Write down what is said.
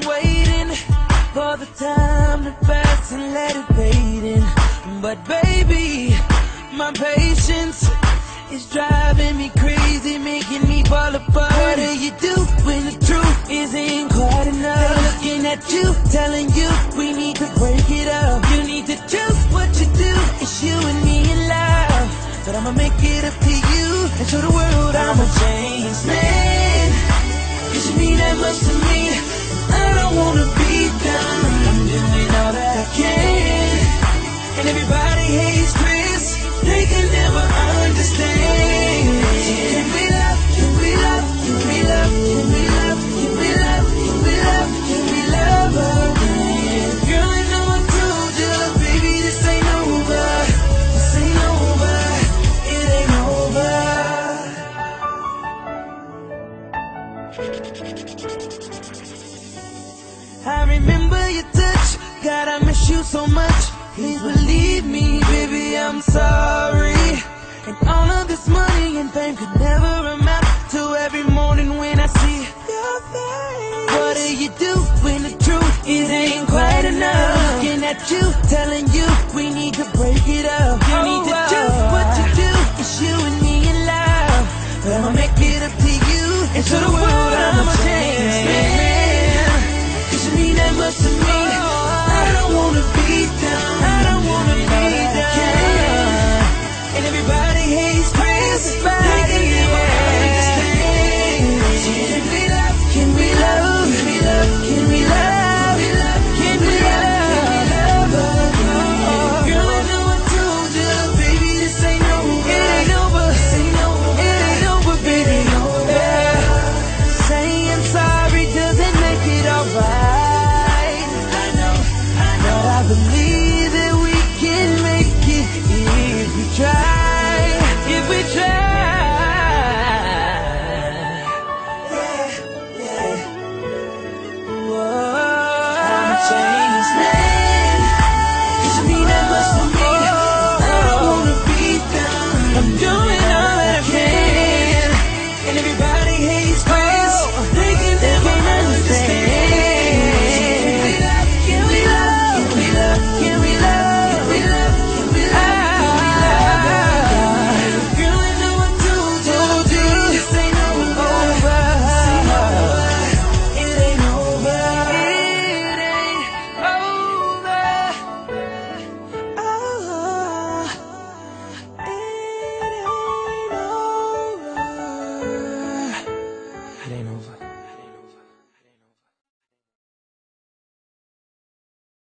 waiting for the time to pass and let it fade in. But baby, my patience is driving me crazy, making me fall apart. What do you do when the truth isn't quite enough? They're looking at you, telling you we need to break it up. You need to choose what you do. It's you and me in love, but I'ma make it up to you and show the world I'm a changed man. 'Cause you mean that much to me. I don't wanna be done. I'm doing all that I can, and everybody hates Chris. They can never understand. So can we love? Can we love? Can we love? Can we love? Can we love? Can we love? Can we love again? Girl, I know I told you, baby, this ain't over. This ain't over. It ain't over. I remember your touch. God, I miss you so much. Please believe me, baby, I'm sorry. And all of this money and fame could never amount to every morning when I see your face. What do you do when the truth it ain't quite enough? Looking at you, telling you we need to break it up. You need to